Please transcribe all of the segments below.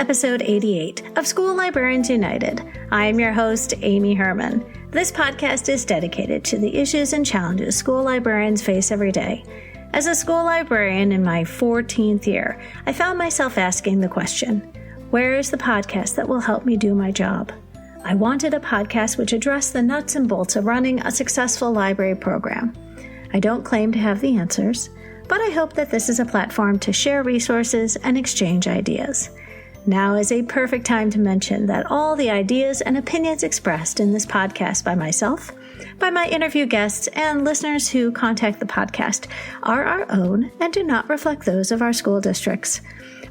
episode 88 of School Librarians United. I am your host, Amy Herman. This podcast is dedicated to the issues and challenges school librarians face every day. As a school librarian in my 14th year, I found myself asking the question, where is the podcast that will help me do my job? I wanted a podcast which addressed the nuts and bolts of running a successful library program. I don't claim to have the answers, but I hope that this is a platform to share resources and exchange ideas. Now is a perfect time to mention that all the ideas and opinions expressed in this podcast by myself, by my interview guests, and listeners who contact the podcast are our own and do not reflect those of our school districts.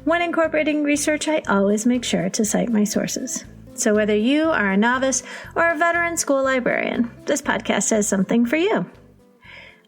When incorporating research, I always make sure to cite my sources. So whether you are a novice or a veteran school librarian, this podcast has something for you.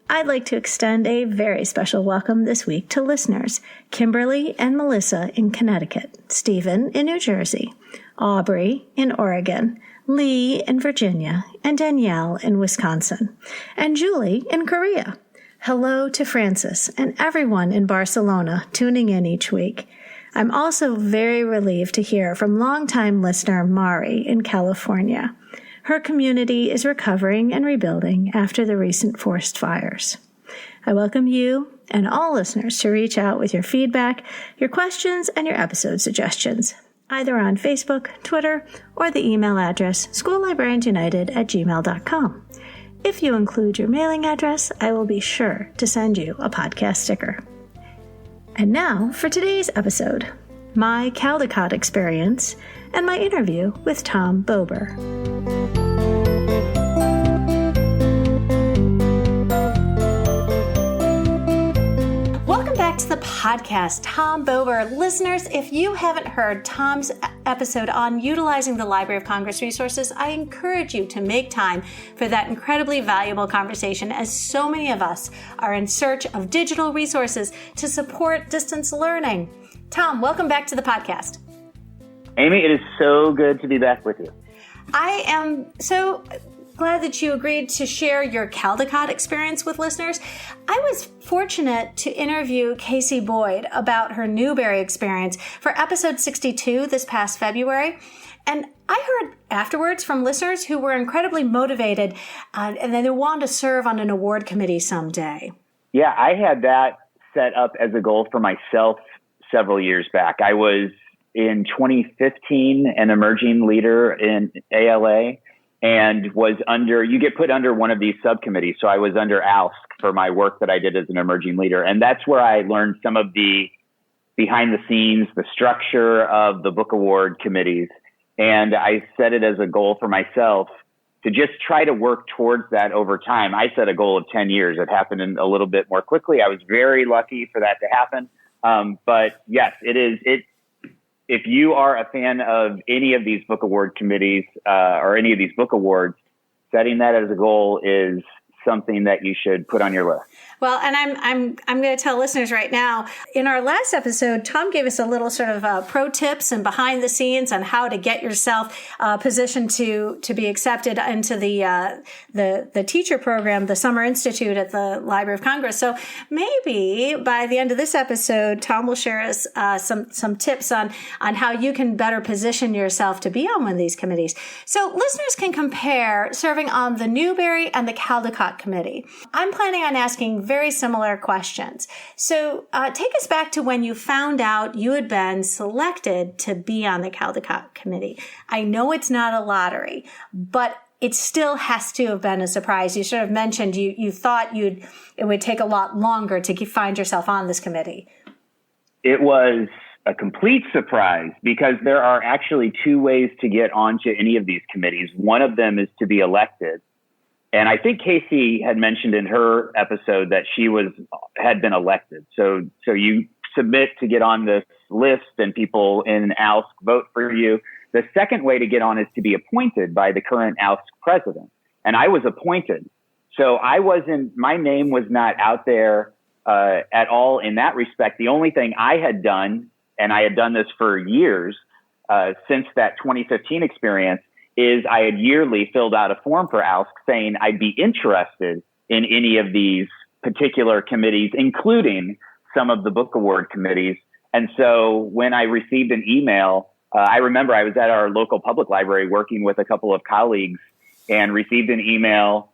I'd like to extend a very special welcome this week to listeners Kimberly and Melissa in Connecticut, Stephen in New Jersey, Aubrey in Oregon, Lee in Virginia, and Danielle in Wisconsin, and Julie in Korea. Hello to Francis and everyone in Barcelona tuning in each week. I'm also very relieved to hear from longtime listener Mari in California. Her community is recovering and rebuilding after the recent forest fires. I welcome you and all listeners to reach out with your feedback, your questions, and your episode suggestions, either on Facebook, Twitter, or the email address schoollibrariansunited@gmail.com. If you include your mailing address, I will be sure to send you a podcast sticker. And now for today's episode, My Caldecott Experience, and my interview with Tom Bober. Welcome back to the podcast, Tom Bober. Listeners, if you haven't heard Tom's episode on utilizing the Library of Congress resources, I encourage you to make time for that incredibly valuable conversation, as so many of us are in search of digital resources to support distance learning. Tom, welcome back to the podcast. Amy, it is so good to be back with you. I am so glad that you agreed to share your Caldecott experience with listeners. I was fortunate to interview Casey Boyd about her Newberry experience for episode 62 this past February. And I heard afterwards from listeners who were incredibly motivated and they want to serve on an award committee someday. Yeah, I had that set up as a goal for myself several years back. I was in 2015 an emerging leader in ALA and was you get put under one of these subcommittees. So I was under ALSC for my work that I did as an emerging leader. And that's where I learned some of the behind the scenes, the structure of the book award committees. And I set it as a goal for myself to just try to work towards that over time. I set a goal of 10 years. It happened a little bit more quickly. I was very lucky for that to happen. But yes, it is. If you are a fan of any of these book award committees or any of these book awards, setting that as a goal is something that you should put on your list. Well, and I'm going to tell listeners right now, in our last episode, Tom gave us a little sort of pro tips and behind the scenes on how to get yourself positioned to be accepted into the teacher program, the Summer Institute at the Library of Congress. So maybe by the end of this episode, Tom will share us some tips on how you can better position yourself to be on one of these committees. So listeners can compare serving on the Newberry and the Caldecott Committee. I'm planning on asking very similar questions. So take us back to when you found out you had been selected to be on the Caldecott Committee. I know it's not a lottery, but it still has to have been a surprise. You sort of mentioned you thought it would take a lot longer to find yourself on this committee. It was a complete surprise because there are actually two ways to get onto any of these committees. One of them is to be elected. And I think Casey had mentioned in her episode that she had been elected. So you submit to get on this list and people in ALSC vote for you. The second way to get on is to be appointed by the current ALSC president. And I was appointed. So my name was not out there at all in that respect. The only thing I had done, and I had done this for years since that 2015 experience, is I had yearly filled out a form for ALSC saying I'd be interested in any of these particular committees, including some of the book award committees. And so when I received an email I remember I was at our local public library working with a couple of colleagues and received an email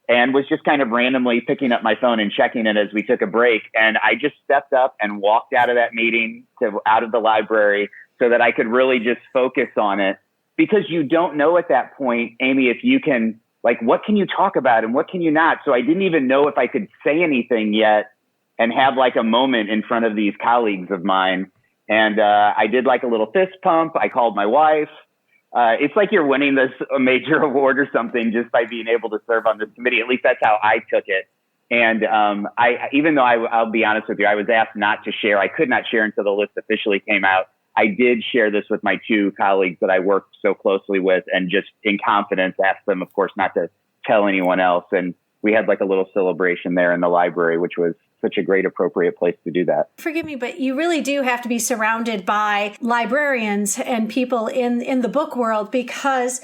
and was just kind of randomly picking up my phone and checking it as we took a break. And I just stepped up and walked out of that meeting out of the library so that I could really just focus on it, because you don't know at that point, Amy, if you can, like, what can you talk about and what can you not? So I didn't even know if I could say anything yet and have like a moment in front of these colleagues of mine. And I did like a little fist pump. I called my wife. It's like you're winning a major award or something just by being able to serve on this committee. At least that's how I took it. And even though I'll be honest with you, I was asked not to share. I could not share until the list officially came out. I did share this with my two colleagues that I worked so closely with, and just in confidence asked them, of course, not to tell anyone else. And we had like a little celebration there in the library, which was such a great, appropriate place to do that. Forgive me, but you really do have to be surrounded by librarians and people in the book world, because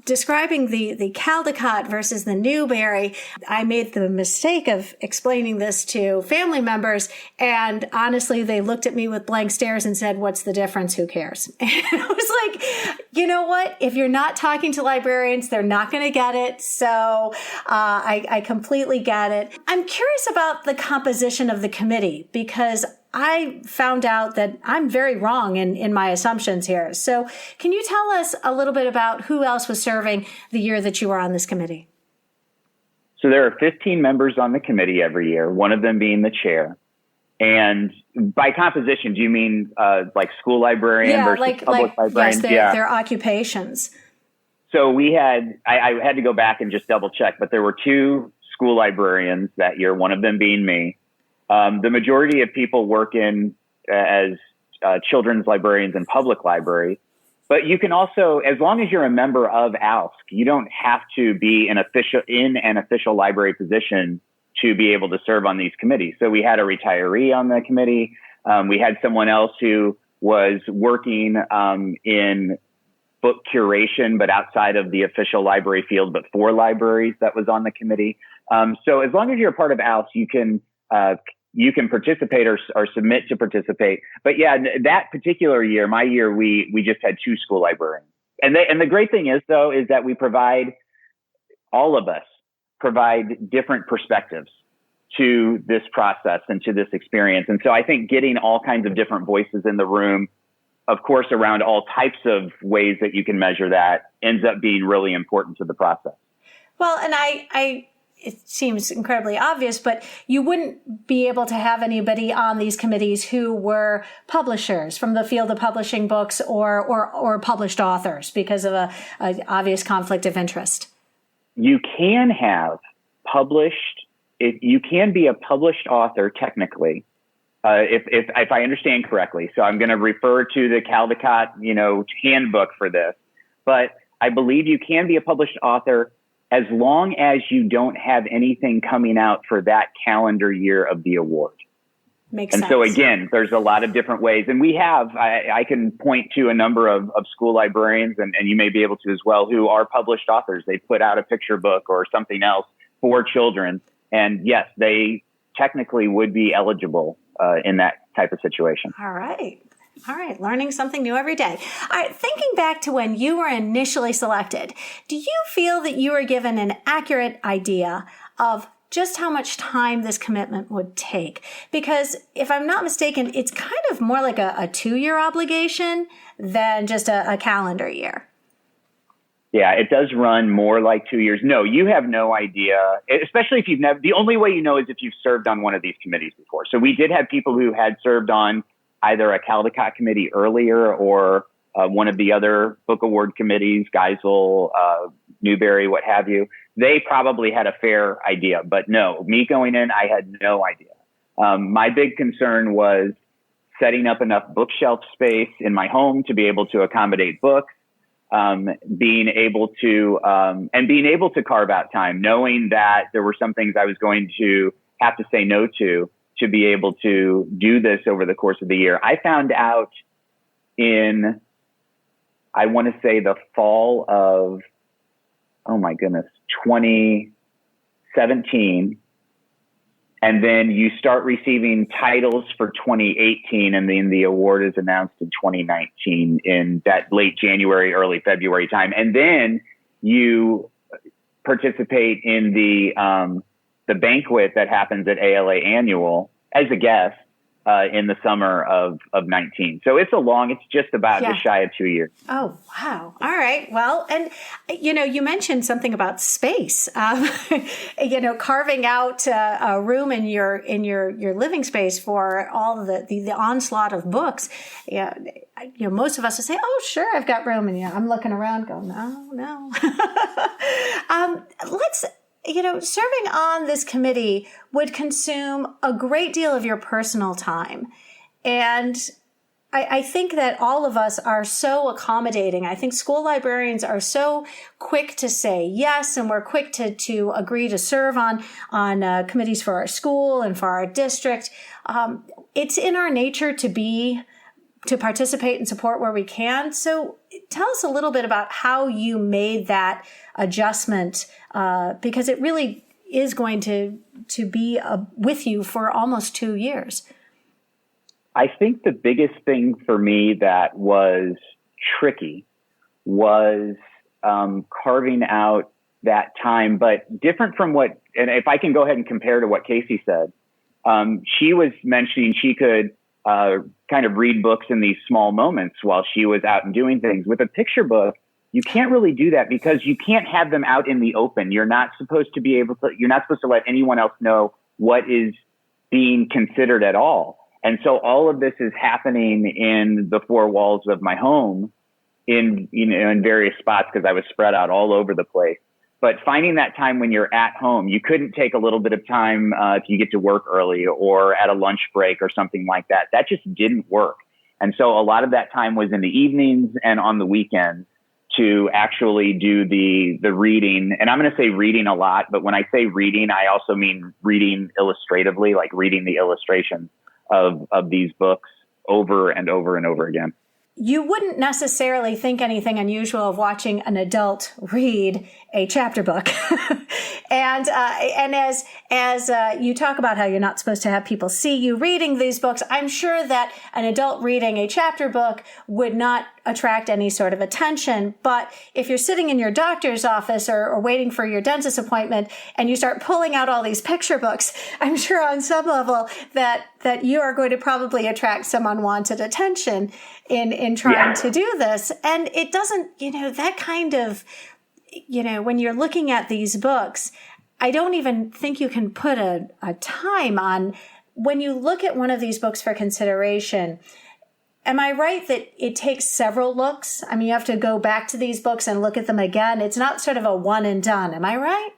describing the Caldecott versus the Newbery, I made the mistake of explaining this to family members, and honestly, they looked at me with blank stares and said, "What's the difference? Who cares?" And I was like, you know what? If you're not talking to librarians, they're not going to get it. So I completely get it. I'm curious about the composition of the committee, because I found out that I'm very wrong in my assumptions here. So can you tell us a little bit about who else was serving the year that you were on this committee? So there are 15 members on the committee every year, one of them being the chair. And by composition, do you mean like school librarian versus public librarian? Yes, their occupations. So we had, I had to go back and just double check, but there were two school librarians that year, one of them being me. The majority of people work as children's librarians in public libraries, but you can also, as long as you're a member of ALSC, you don't have to be in an official library position to be able to serve on these committees. So we had a retiree on the committee. We had someone else who was working in book curation, but outside of the official library field, but for libraries, that was on the committee. So as long as you're a part of ALSC, you can participate or submit to participate. But yeah, that particular year, my year, we just had two school librarians. And the great thing is, though, is that all of us provide different perspectives to this process and to this experience. And so I think getting all kinds of different voices in the room, of course, around all types of ways that you can measure that, ends up being really important to the process. Well, and it seems incredibly obvious, but you wouldn't be able to have anybody on these committees who were publishers from the field of publishing books or published authors because of a obvious conflict of interest. You can have you can be a published author technically, if I understand correctly. So I'm going to refer to the Caldecott, handbook for this, but I believe you can be a published author as long as you don't have anything coming out for that calendar year of the award. Makes sense. And so again, there's a lot of different ways. And we have, I can point to a number of school librarians, and you may be able to as well, who are published authors. They put out a picture book or something else for children. And yes, they technically would be eligible in that type of situation. All right. Learning something new every day. All right. Thinking back to when you were initially selected, do you feel that you were given an accurate idea of just how much time this commitment would take? Because if I'm not mistaken, it's kind of more like a 2-year obligation than just a calendar year. Yeah, it does run more like 2 years. No, you have no idea, especially if you've never, the only way you know is if you've served on one of these committees before. So we did have people who had served on either a Caldecott committee earlier or one of the other book award committees, Geisel, Newbery, what have you. They probably had a fair idea, but no, me going in, I had no idea. My big concern was setting up enough bookshelf space in my home to be able to accommodate books, being able to carve out time, knowing that there were some things I was going to have to say no to be able to do this over the course of the year. I found out in, I want to say the fall of, 2017. And then you start receiving titles for 2018, and then the award is announced in 2019 in that late January, early February time. And then you participate in the banquet that happens at ALA Annual as a guest in the summer of 19. So it's just about just shy of 2 years. Oh, wow. All right. Well, and, you mentioned something about space, carving out a room in your living space for all of the onslaught of books. Yeah. Most of us would say, oh, sure, I've got room. And I'm looking around going, no. Serving on this committee would consume a great deal of your personal time. And I think that all of us are so accommodating. I think school librarians are so quick to say yes, and we're quick to agree to serve on committees for our school and for our district. It's in our nature to participate and support where we can. So tell us a little bit about how you made that adjustment, because it really is going to be with you for almost 2 years. I think the biggest thing for me that was tricky was carving out that time, but different from and if I can go ahead and compare to what Casey said, she was mentioning she could kind of read books in these small moments while she was out and doing things. With a picture book, you can't really do that because you can't have them out in the open. You're not supposed to let anyone else know what is being considered at all. And so all of this is happening in the four walls of my home in various spots because I was spread out all over the place. But finding that time when you're at home, you couldn't take a little bit of time if you get to work early or at a lunch break or something like that. That just didn't work. And so a lot of that time was in the evenings and on the weekends to actually do the reading. And I'm going to say reading a lot, but when I say reading, I also mean reading illustratively, like reading the illustrations of these books over and over and over again. You wouldn't necessarily think anything unusual of watching an adult read a chapter book. And as you talk about how you're not supposed to have people see you reading these books, I'm sure that an adult reading a chapter book would not attract any sort of attention. But if you're sitting in your doctor's office or waiting for your dentist appointment and you start pulling out all these picture books, I'm sure on some level that you are going to probably attract some unwanted attention in trying to do this. And it doesn't, that kind of, when you're looking at these books, I don't even think you can put a time on when you look at one of these books for consideration. Am I right that it takes several looks? I mean, you have to go back to these books and look at them again. It's not sort of a one and done. Am I right?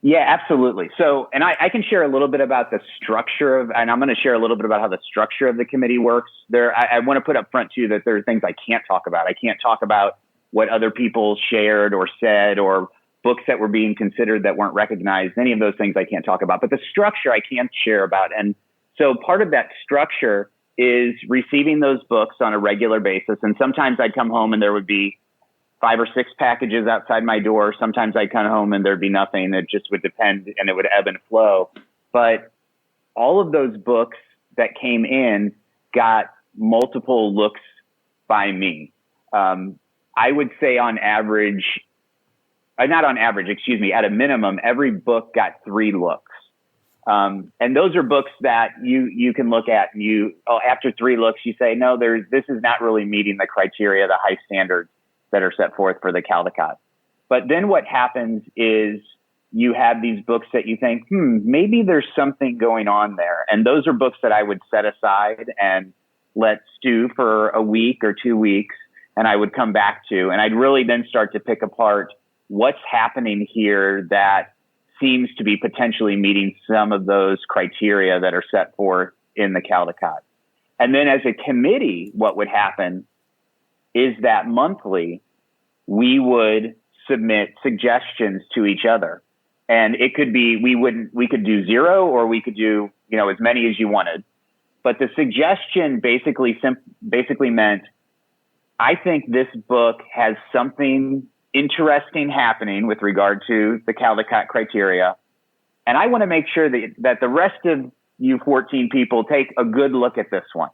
Yeah, absolutely. So, and I can share a little bit about the structure and I'm going to share a little bit about how the structure of the committee works. I want to put up front too that there are things I can't talk about. I can't talk about what other people shared or said or books that were being considered that weren't recognized. Any of those things I can't talk about, but the structure I can share about. And so part of that structure is receiving those books on a regular basis. And sometimes I'd come home and there would be 5 or 6 packages outside my door. Sometimes I'd come home and there'd be nothing. It just would depend and it would ebb and flow. But all of those books that came in got multiple looks by me. I would say at a minimum, every book got 3 looks. And those are books that you can look at and after 3 looks, you say, no, this is not really meeting the criteria, the high standards that are set forth for the Caldecott. But then what happens is you have these books that you think, maybe there's something going on there. And those are books that I would set aside and let stew for a week or 2 weeks. And I would come back to, and I'd really then start to pick apart what's happening here that seems to be potentially meeting some of those criteria that are set forth in the Caldecott. And then as a committee, what would happen is that monthly we would submit suggestions to each other. And it could be, we could do 0 or we could do, as many as you wanted. But the suggestion basically meant, I think this book has something interesting happening with regard to the Caldecott criteria. And I want to make sure that the rest of you 14 people take a good look at this one.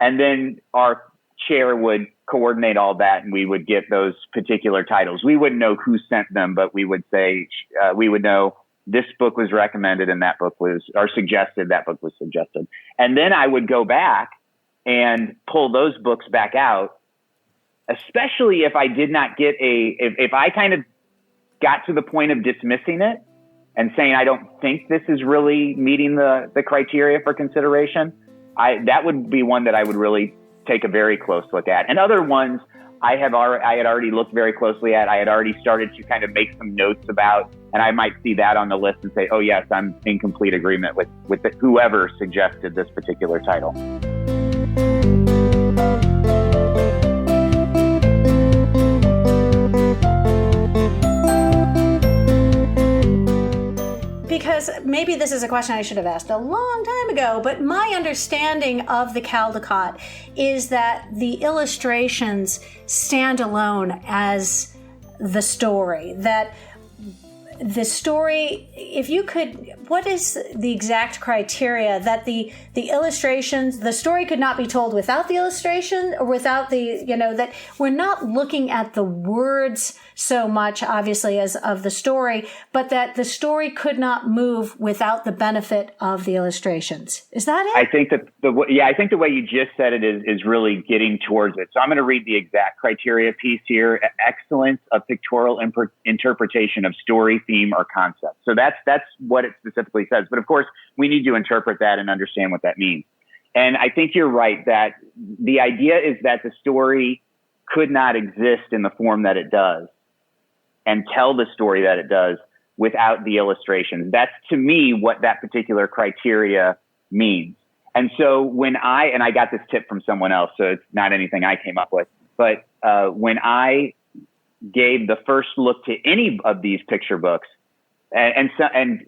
And then our chair would coordinate all that, and we would get those particular titles. We wouldn't know who sent them, but we would say, we would know this book was recommended and that book was, or suggested, that book was suggested. And then I would go back and pull those books back out, especially if I did not get if I kind of got to the point of dismissing it and saying, I don't think this is really meeting the criteria for consideration, that would be one that I would really take a very close look at. And other ones I had already looked very closely at. I had already started to kind of make some notes about, and I might see that on the list and say, oh yes, I'm in complete agreement with whoever suggested this particular title. Because maybe this is a question I should have asked a long time ago, but my understanding of the Caldecott is that the illustrations stand alone as the story. That the story, if you could, what is the exact criteria that the illustrations, the story could not be told without the illustration or without that we're not looking at the words so much, obviously, as of the story, but that the story could not move without the benefit of the illustrations. Is that it? I think that I think the way you just said it is really getting towards it. So I'm going to read the exact criteria piece here: excellence of pictorial interpretation of story, theme, or concept. So that's what it specifically says. But of course, we need to interpret that and understand what that means. And I think you're right that the idea is that the story could not exist in the form that it does and tell the story that it does without the illustrations. That's, to me, what that particular criteria means. And so when I got this tip from someone else, so it's not anything I came up with, but when I gave the first look to any of these picture books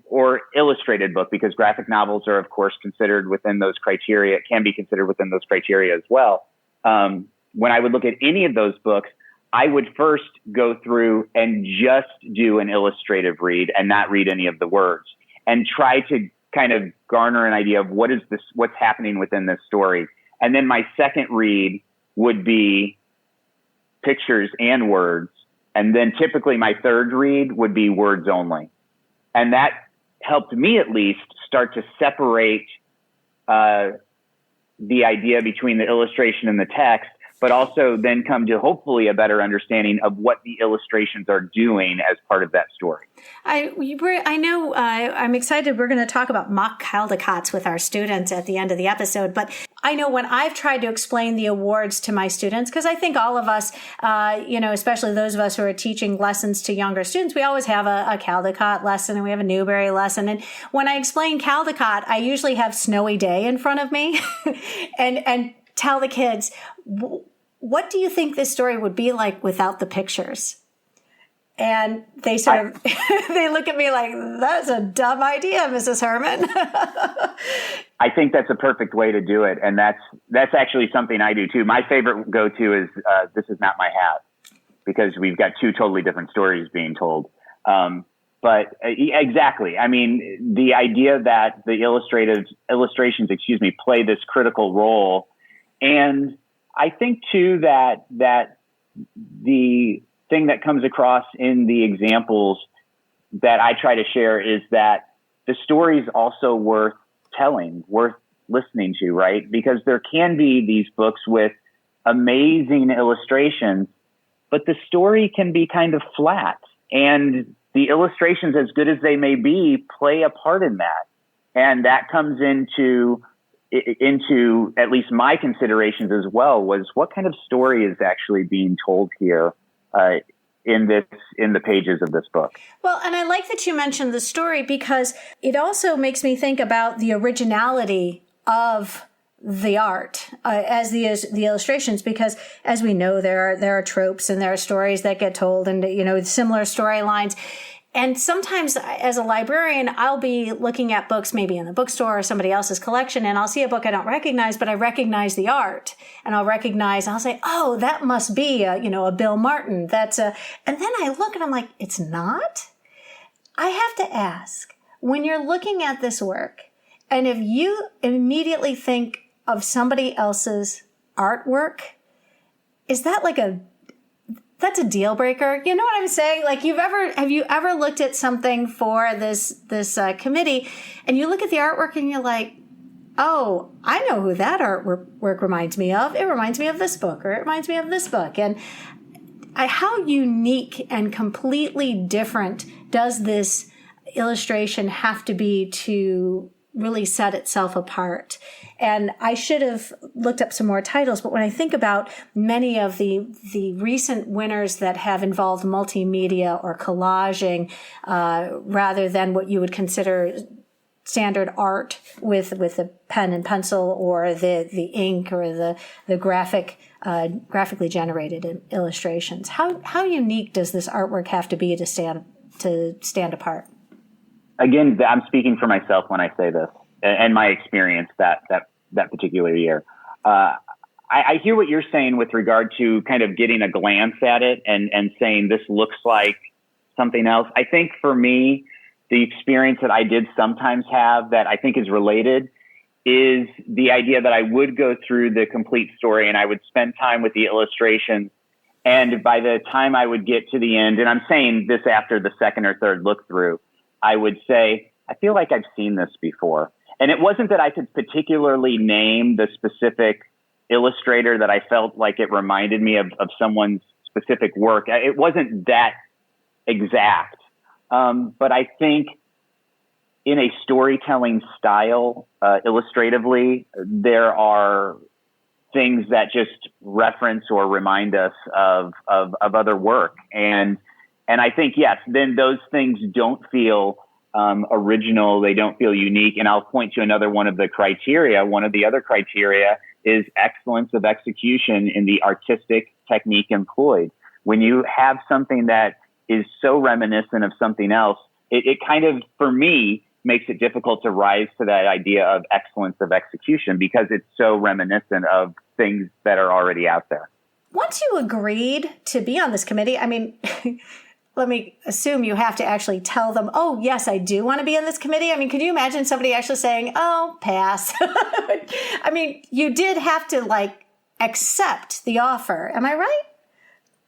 or illustrated book, because graphic novels are, of course, considered within those criteria, can be considered within those criteria as well. When I would look at any of those books, I would first go through and just do an illustrative read and not read any of the words, and try to kind of garner an idea of what's happening within this story. And then my second read would be pictures and words. And then typically my third read would be words only. And that helped me at least start to separate the idea between the illustration and the text, but also then come to hopefully a better understanding of what the illustrations are doing as part of that story. I know I'm excited. We're going to talk about mock Caldecotts with our students at the end of the episode. But I know when I've tried to explain the awards to my students, because I think all of us, especially those of us who are teaching lessons to younger students, we always have a Caldecott lesson and we have a Newbery lesson. And when I explain Caldecott, I usually have Snowy Day in front of me and tell the kids, what do you think this story would be like without the pictures? And they sort of, they look at me like, that's a dumb idea, Mrs. Herman. I think that's a perfect way to do it. And that's actually something I do too. My favorite go-to is, This Is Not My Hat, because we've got two totally different stories being told. But exactly. I mean, the idea that the illustrations, play this critical role. And I think too that the thing that comes across in the examples that I try to share is that the story is also worth telling, worth listening to, right? Because there can be these books with amazing illustrations, but the story can be kind of flat, and the illustrations, as good as they may be, play a part in that. And that comes into at least my considerations as well, was what kind of story is actually being told here in the pages of this book. Well, and I like that you mentioned the story, because it also makes me think about the originality of the art as the illustrations, because as we know, there are tropes and there are stories that get told, and similar storylines. And sometimes as a librarian, I'll be looking at books maybe in the bookstore or somebody else's collection, and I'll see a book I don't recognize, but I recognize the art, and I'll say, oh, that must be a Bill Martin. And then I look and I'm like, it's not. I have to ask, when you're looking at this work, and if you immediately think of somebody else's artwork, is that that's a deal breaker? You know what I'm saying? Like, have you ever looked at something for this committee, and you look at the artwork and you're like, oh, I know who that artwork reminds me of. It reminds me of this book, or it reminds me of this book. And how unique and completely different does this illustration have to be to really set itself apart? And I should have looked up some more titles, but when I think about many of the recent winners that have involved multimedia or collaging, rather than what you would consider standard art with the pen and pencil or the ink or the graphically generated illustrations, how unique does this artwork have to be to stand apart? Again, I'm speaking for myself when I say this, and my experience that particular year. I hear what you're saying with regard to kind of getting a glance at it and saying this looks like something else. I think for me, the experience that I did sometimes have that I think is related is the idea that I would go through the complete story and I would spend time with the illustrations. And by the time I would get to the end, and I'm saying this after the second or third look through, I would say, I feel like I've seen this before. And it wasn't that I could particularly name the specific illustrator that I felt like it reminded me of someone's specific work. It wasn't that exact. But I think in a storytelling style, illustratively, there are things that just reference or remind us of other work. And I think, yes, then those things don't feel original. They don't feel unique. And I'll point to another one of the criteria. One of the other criteria is excellence of execution in the artistic technique employed. When you have something that is so reminiscent of something else, it kind of, for me, makes it difficult to rise to that idea of excellence of execution because it's so reminiscent of things that are already out there. Once you agreed to be on this committee, I mean, let me assume you have to actually tell them, oh, yes, I do want to be on this committee. I mean, could you imagine somebody actually saying, oh, pass? I mean, you did have to accept the offer. Am I right?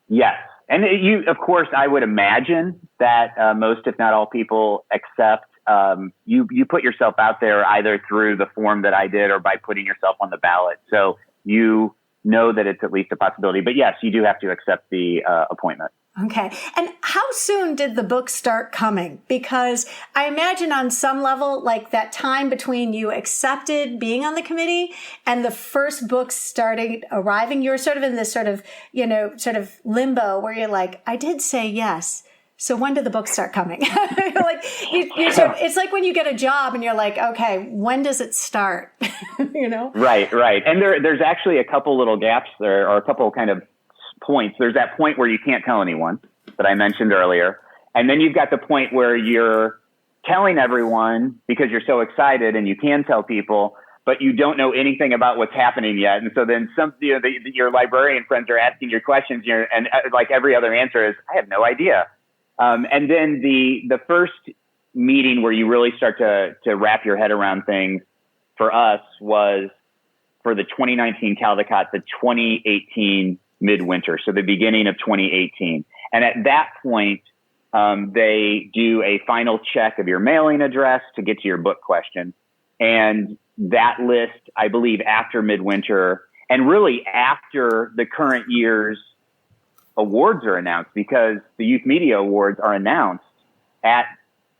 Yes. And of course, I would imagine that most, if not all people accept. You put yourself out there either through the form that I did or by putting yourself on the ballot. So you know that it's at least a possibility. But yes, you do have to accept the appointment. Okay. And how soon did the book start coming? Because I imagine on some level, that time between you accepted being on the committee and the first book started arriving, you're sort of in this sort of limbo where you're like, I did say yes. So when did the books start coming? It's like when you get a job and you're like, okay, when does it start? Right. And there's actually a couple little gaps there, or a couple kind of points. There's that point where you can't tell anyone that I mentioned earlier. And then you've got the point where you're telling everyone because you're so excited and you can tell people, but you don't know anything about what's happening yet. And so then your librarian friends are asking your questions and like every other answer is, I have no idea. And then the first meeting where you really start to wrap your head around things for us was for the 2019 Caldecott, the 2018 midwinter. So the beginning of 2018. And at that point, they do a final check of your mailing address to get to your book question. And that list, I believe, after midwinter and really after the current year's awards are announced, because the Youth Media Awards are announced at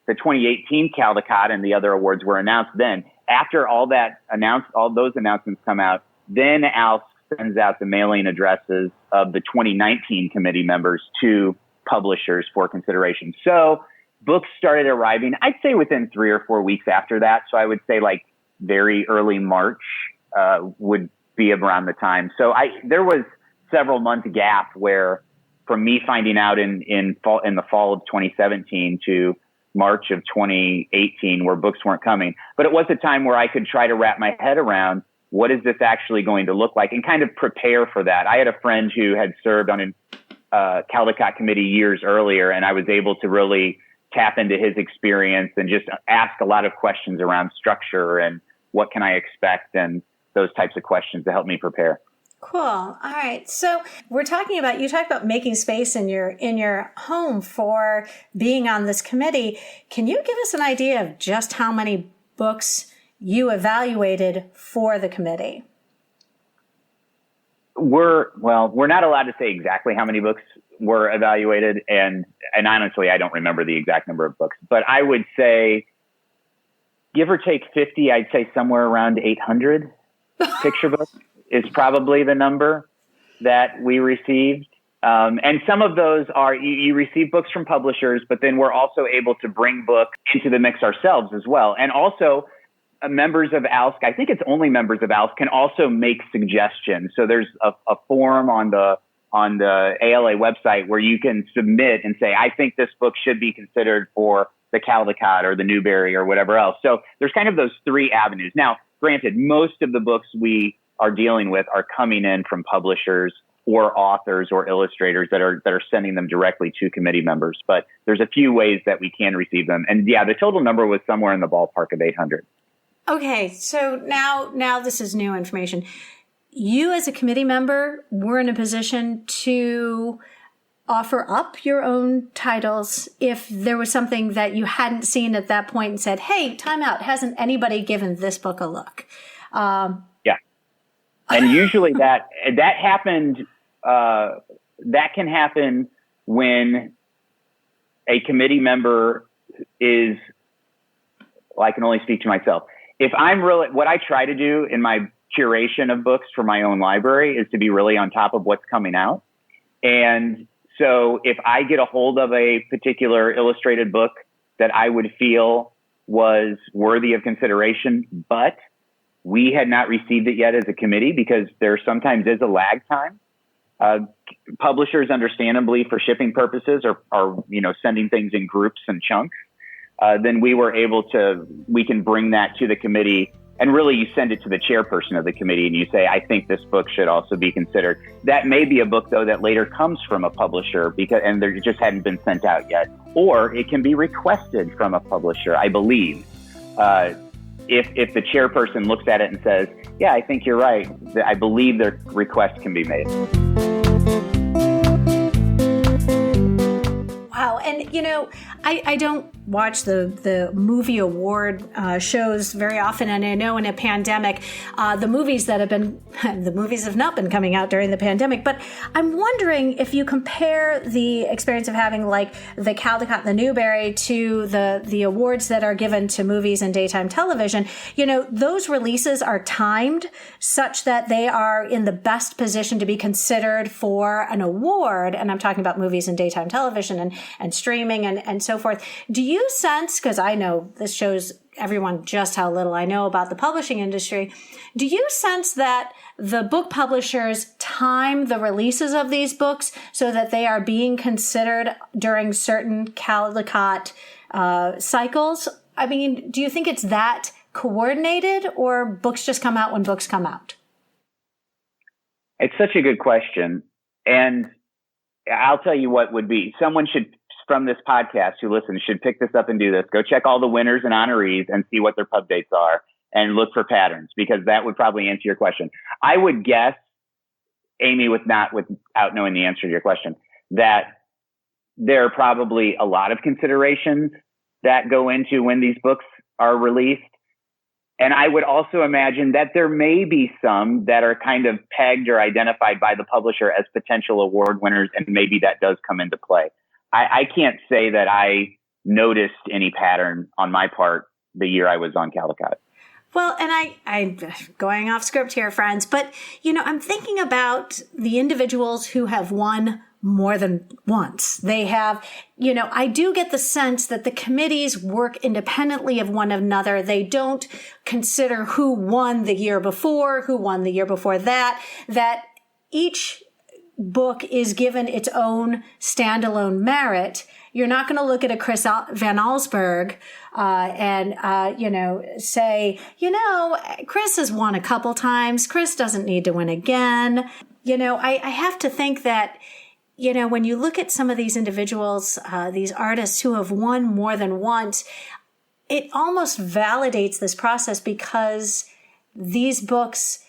the 2018 Caldecott and the other awards were announced then. After all those announcements come out, then Al sends out the mailing addresses of the 2019 committee members to publishers for consideration. So books started arriving, I'd say within 3 or 4 weeks after that. So I would say very early March would be around the time. So there was several month gap where from me finding out in the fall of 2017 to March of 2018 where books weren't coming. But it was a time where I could try to wrap my head around what is this actually going to look like and kind of prepare for that. I had a friend who had served on a Caldecott committee years earlier, and I was able to really tap into his experience and just ask a lot of questions around structure and what can I expect and those types of questions to help me prepare. Cool. All right. So you talked about making space in your home for being on this committee. Can you give us an idea of just how many books you evaluated for the committee? We're not allowed to say exactly how many books were evaluated. And honestly, I don't remember the exact number of books, but I would say, give or take 50, I'd say somewhere around 800 picture books is probably the number that we received. And some of those are, you receive books from publishers, but then we're also able to bring books into the mix ourselves as well. And also members of ALSC, I think it's only members of ALSC, can also make suggestions. So there's a form on the ALA website where you can submit and say, I think this book should be considered for the Caldecott or the Newbery or whatever else. So there's kind of those three avenues. Now, granted, most of the books we are dealing with are coming in from publishers or authors or illustrators that are sending them directly to committee members. But there's a few ways that we can receive them. And yeah, the total number was somewhere in the ballpark of 800. Okay, so now this is new information. You as a committee member were in a position to offer up your own titles if there was something that you hadn't seen at that point and said, hey, time out, hasn't anybody given this book a look? Yeah. And usually that happened, that can happen when a committee member is, well, I can only speak to myself. If I'm really, what I try to do in my curation of books for my own library is to be really on top of what's coming out. And so if I get a hold of a particular illustrated book that I would feel was worthy of consideration, but we had not received it yet as a committee because there sometimes is a lag time. Publishers, understandably, for shipping purposes are sending things in groups and chunks. Then we can bring that to the committee, and really you send it to the chairperson of the committee and you say, I think this book should also be considered. That may be a book though that later comes from a publisher and there just hadn't been sent out yet, or it can be requested from a publisher, I believe. If the chairperson looks at it and says, yeah, I think you're right, I believe their request can be made. Wow. And, I don't watch the movie award shows very often. And I know in a pandemic, the movies have not been coming out during the pandemic. But I'm wondering if you compare the experience of having like the Caldecott and the Newbery to the awards that are given to movies and daytime television, those releases are timed such that they are in the best position to be considered for an award. And I'm talking about movies and daytime television and streaming and so forth. Do you sense, because I know this shows everyone just how little I know about the publishing industry, do you sense that the book publishers time the releases of these books so that they are being considered during certain Caldecott cycles? I mean, do you think it's that coordinated, or books just come out when books come out? It's such a good question. And I'll tell you what would be. Someone from this podcast who listens should pick this up and do this. Go check all the winners and honorees and see what their pub dates are and look for patterns, because that would probably answer your question. I would guess, Amy, without knowing the answer to your question, that there are probably a lot of considerations that go into when these books are released. And I would also imagine that there may be some that are kind of pegged or identified by the publisher as potential award winners, and maybe that does come into play. I can't say that I noticed any pattern on my part the year I was on Caldecott. Well, and I'm going off script here, friends, but, I'm thinking about the individuals who have won more than once. They have, I do get the sense that the committees work independently of one another. They don't consider who won the year before, who won the year before that each book is given its own standalone merit. You're not going to look at a Chris Van Allsburg and say, Chris has won a couple times. Chris doesn't need to win again. I have to think that when you look at some of these individuals, these artists who have won more than once, it almost validates this process because these books,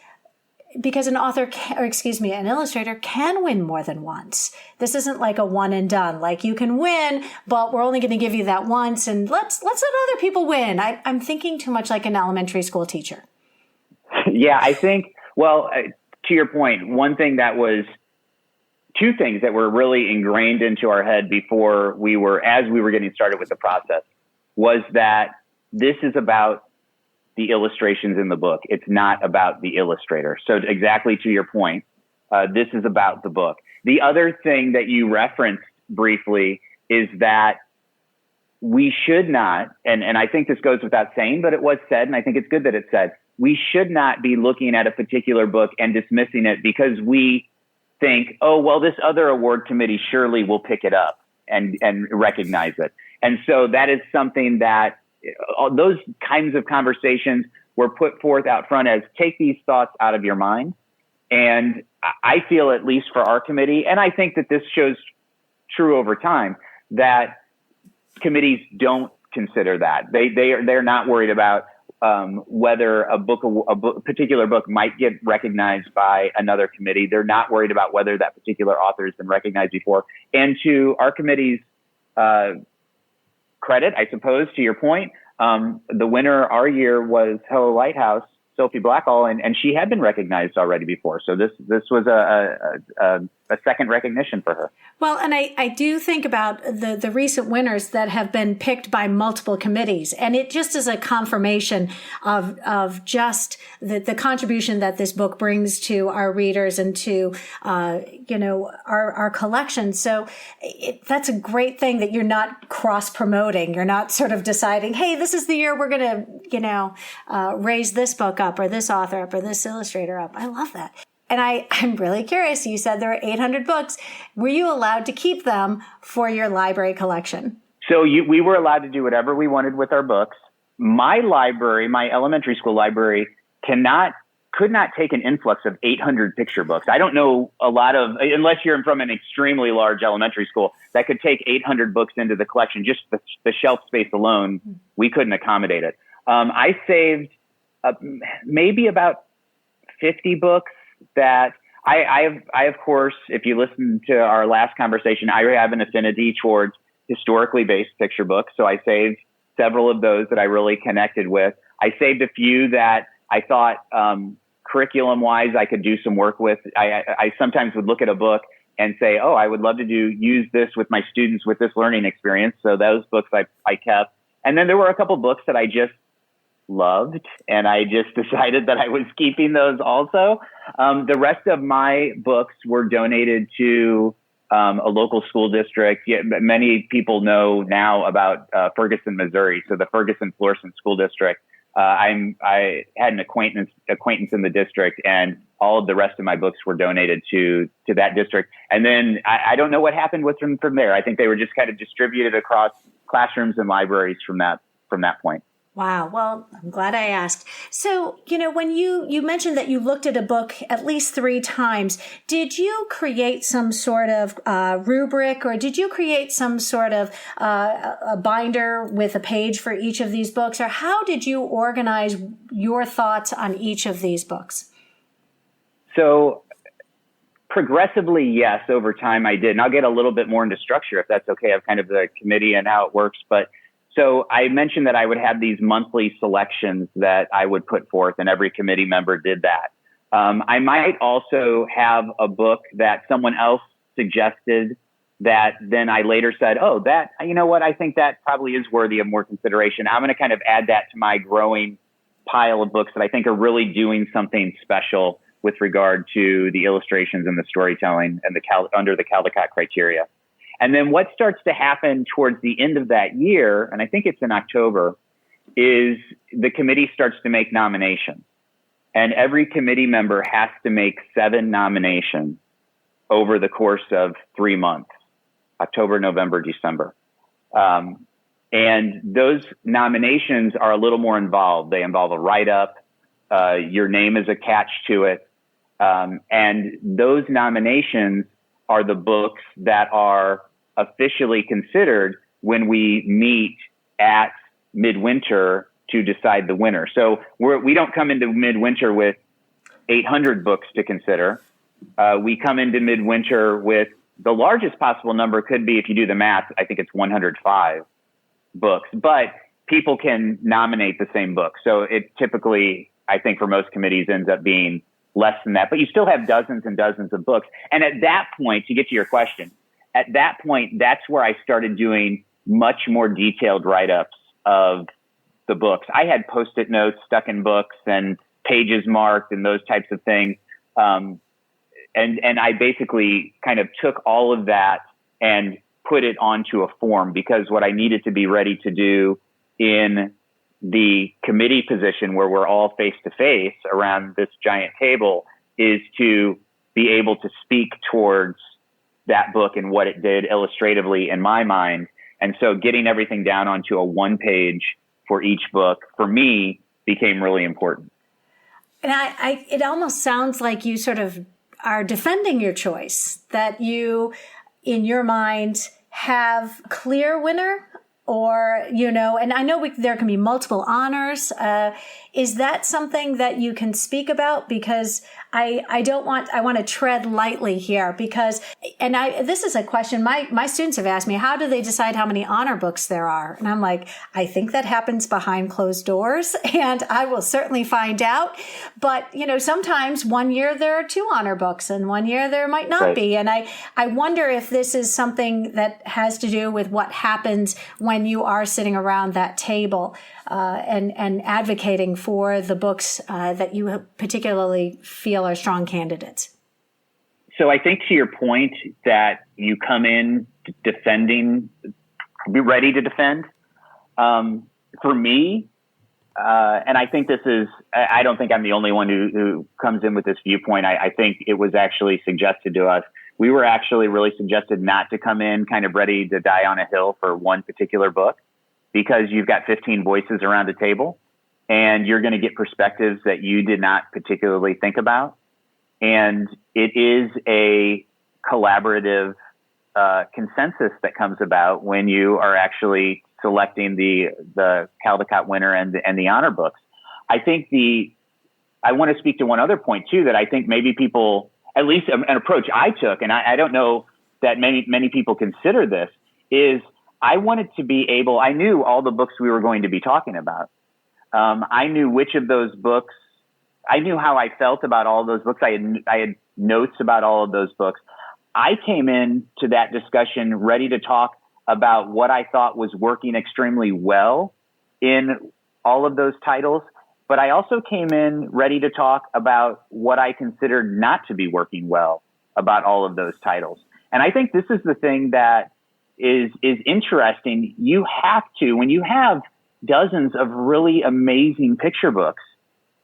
because an illustrator can win more than once. This isn't like a one and done. Like, you can win, but we're only going to give you that once, and let's let other people win. I'm thinking too much like an elementary school teacher. Yeah, I think, to your point, two things that were really ingrained into our head as we were getting started with the process, was that this is about the illustrations in the book. It's not about the illustrator. So exactly to your point, this is about the book. The other thing that you referenced briefly is that we should not, and I think this goes without saying, but it was said, and I think it's good that it's said, we should not be looking at a particular book and dismissing it because we think, oh, well, this other award committee surely will pick it up and recognize it. And so that is something that those kinds of conversations were put forth out front as, take these thoughts out of your mind. And I feel, at least for our committee, and I think that this shows true over time, that committees don't consider that. They're not worried about whether a particular book might get recognized by another committee. They're not worried about whether that particular author has been recognized before. And to our committee's credit, I suppose, to your point, the winner our year was Hello Lighthouse, Sophie Blackall, and she had been recognized already before. So this was a second recognition for her. Well, and I do think about the recent winners that have been picked by multiple committees, and it just is a confirmation of just the contribution that this book brings to our readers and to our collection. So that's a great thing that you're not cross promoting. You're not sort of deciding, hey, this is the year we're going to raise this book up or this author up or this illustrator up. I love that. And I'm really curious. You said there are 800 books. Were you allowed to keep them for your library collection? So we were allowed to do whatever we wanted with our books. My library, my elementary school library, could not take an influx of 800 picture books. I don't know unless you're from an extremely large elementary school, that could take 800 books into the collection. Just the shelf space alone, we couldn't accommodate it. I saved maybe about 50 books that I of course, if you listen to our last conversation, I have an affinity towards historically based picture books. So I saved several of those that I really connected with. I saved a few that I thought curriculum wise I could do some work with. I sometimes would look at a book and say, oh, I would love to use this with my students with this learning experience. So those books I kept. And then there were a couple books that I just loved, and I just decided that I was keeping those also. The rest of my books were donated to a local school district. Yeah, many people know now about Ferguson, Missouri, so the Ferguson-Florissant School District. I had an acquaintance in the district, and all of the rest of my books were donated to that district. And then I don't know what happened with them from there. I think they were just kind of distributed across classrooms and libraries from that point. Wow. Well, I'm glad I asked. So, when you mentioned that you looked at a book at least 3 times, did you create some sort of rubric, or did you create some sort of a binder with a page for each of these books, or how did you organize your thoughts on each of these books? So progressively, yes, over time I did. And I'll get a little bit more into structure, if that's okay, of kind of the committee and how it works. But so I mentioned that I would have these monthly selections that I would put forth, and every committee member did that. I might also have a book that someone else suggested that then I later said, oh, that, you know what, I think that probably is worthy of more consideration. I'm going to kind of add that to my growing pile of books that I think are really doing something special with regard to the illustrations and the storytelling and under the Caldecott criteria. And then what starts to happen towards the end of that year, and I think it's in October, is the committee starts to make nominations. And every committee member has to make 7 nominations over the course of 3 months, October, November, December. And those nominations are a little more involved. They involve a write-up. Your name is attached to it. And those nominations are the books that are officially considered when we meet at midwinter to decide the winner. So we don't come into midwinter with 800 books to consider. We come into midwinter with the largest possible number could be, if you do the math, I think it's 105 books, but people can nominate the same book. So it typically, I think for most committees, ends up being less than that, but you still have dozens and dozens of books. And at that point, to get to your question, at that point, that's where I started doing much more detailed write-ups of the books. I had Post-it notes stuck in books and pages marked and those types of things. And I basically kind of took all of that and put it onto a form, because what I needed to be ready to do in the committee position where we're all face to face around this giant table is to be able to speak towards that book and what it did illustratively in my mind. And so getting everything down onto a one page for each book for me became really important. And it almost sounds like you sort of are defending your choice, that you, in your mind, have clear winner, or, and I know there can be multiple honors. Is that something that you can speak about? Because I want to tread lightly here, because, this is a question my students have asked me, how do they decide how many honor books there are? And I'm like, I think that happens behind closed doors, and I will certainly find out. But, sometimes one year there are 2 honor books and one year there might not be. And I wonder if this is something that has to do with what happens when you are sitting around that table, and advocating for the books that you particularly feel are strong candidates. So I think to your point that you come in defending, be ready to defend. For me, and I think I don't think I'm the only one who comes in with this viewpoint. I think it was actually suggested to us. We were actually really suggested not to come in kind of ready to die on a hill for one particular book, because you've got 15 voices around the table and you're going to get perspectives that you did not particularly think about. And it is a collaborative consensus that comes about when you are actually selecting the Caldecott winner and the honor books. I think I want to speak to one other point too, that I think maybe people, at least an approach I took, and I don't know that many people consider this, is I wanted to be able, I knew all the books we were going to be talking about. I knew which of those books, I knew how I felt about all of those books. I had notes about all of those books. I came in to that discussion ready to talk about what I thought was working extremely well in all of those titles. But I also came in ready to talk about what I considered not to be working well about all of those titles. And I think this is the thing that is interesting. You have to, when you have dozens of really amazing picture books,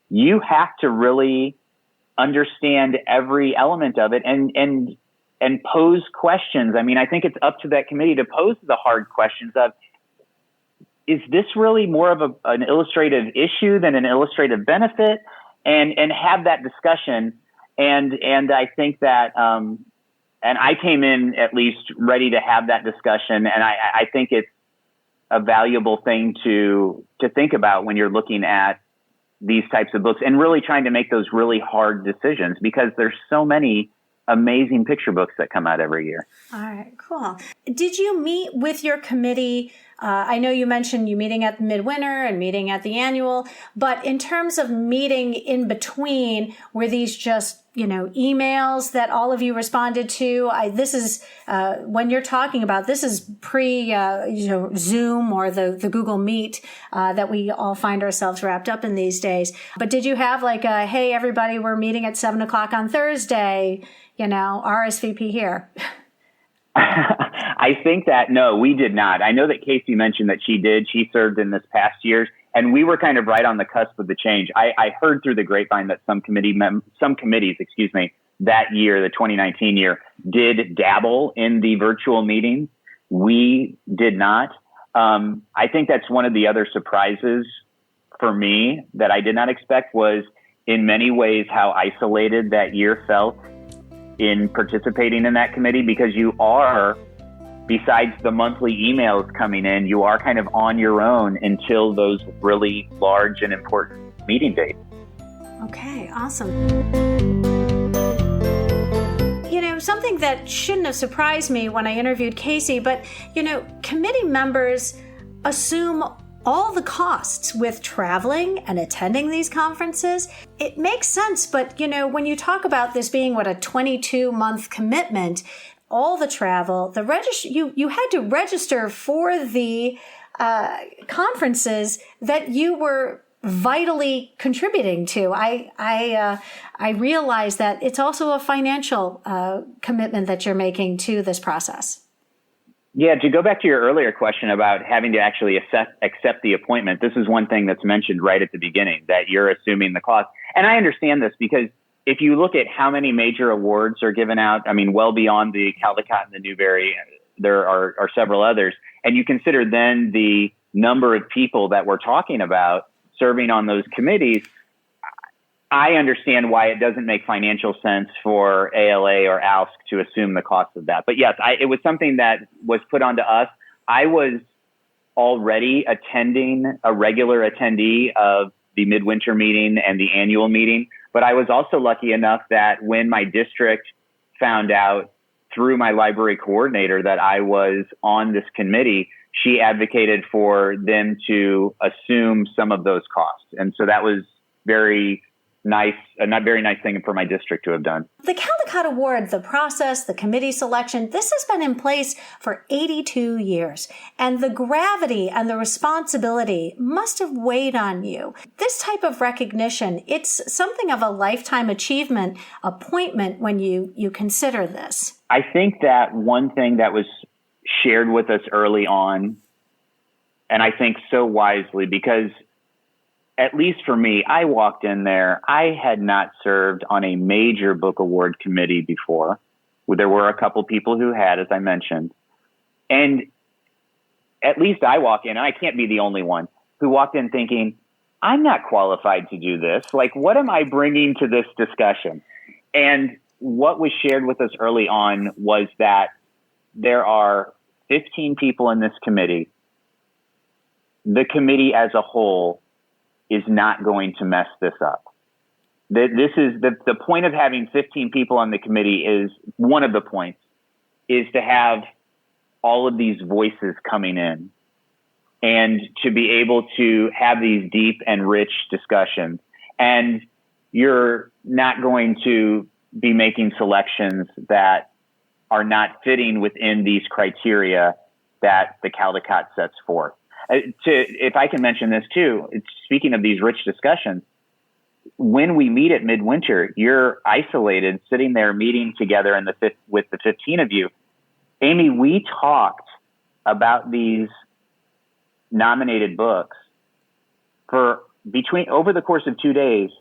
you have to really understand every element of it and pose questions. I mean, I think it's up to that committee to pose the hard questions of, is this really more of an illustrative issue than an illustrative benefit? And have that discussion. And I think that, and I came in at least ready to have that discussion. And I think it's a valuable thing to think about when you're looking at these types of books and really trying to make those really hard decisions, because there's so many amazing picture books that come out every year. All right, cool. Did you meet with your committee? I know you mentioned you meeting at the midwinter and meeting at the annual, but in terms of meeting in between, were these just, emails that all of you responded to? This is, when you're talking about, this is pre, Zoom or the Google Meet, that we all find ourselves wrapped up in these days. But did you have like hey, everybody, we're meeting at 7:00 on Thursday, RSVP here? I think that, no, we did not. I know that Casey mentioned that she did. She served in this past year, and we were kind of right on the cusp of the change. I heard through the grapevine that some committees, that year, the 2019 year, did dabble in the virtual meeting. We did not. I think that's one of the other surprises for me that I did not expect, was in many ways how isolated that year felt in participating in that committee, because you are, besides the monthly emails coming in, you are kind of on your own until those really large and important meeting dates. Okay, awesome. Something that shouldn't have surprised me when I interviewed Casey, but, committee members assume all the costs with traveling and attending these conferences. It makes sense, but, when you talk about this being a 22-month commitment, all the travel, you had to register for the conferences that you were vitally contributing to. I realize that it's also a financial commitment that you're making to this process. Yeah, to go back to your earlier question about having to actually accept the appointment, this is one thing that's mentioned right at the beginning, that you're assuming the cost. And I understand this because if you look at how many major awards are given out, well beyond the Caldecott and the Newberry, there are several others, and you consider then the number of people that we're talking about serving on those committees, I understand why it doesn't make financial sense for ALA or ALSC to assume the cost of that. But yes, it was something that was put onto us. I was already a regular attendee of the midwinter meeting and the annual meeting, but I was also lucky enough that when my district found out through my library coordinator that I was on this committee, she advocated for them to assume some of those costs. And so that was a very nice thing for my district to have done. The Caldecott Award, the process, the committee selection, this has been in place for 82 years. And the gravity and the responsibility must have weighed on you. This type of recognition, it's something of a lifetime achievement appointment when you consider this. I think that one thing that was shared with us early on, and I think so wisely, because at least for me, I walked in there, I had not served on a major book award committee before. There were a couple people who had, as I mentioned. And at least I walk in, and I can't be the only one, who walked in thinking, I'm not qualified to do this. Like, what am I bringing to this discussion? And what was shared with us early on was that there are 15 people in this committee. The committee as a whole is not going to mess this up. This is the point of having 15 people on the committee is one of the points is to have all of these voices coming in and to be able to have these deep and rich discussions. And you're not going to be making selections that are not fitting within these criteria that the Caldecott sets forth. If I can mention this too, speaking of these rich discussions, when we meet at midwinter, you're isolated, sitting there meeting together with the 15 of you. Amy, we talked about these nominated books over the course of 2 days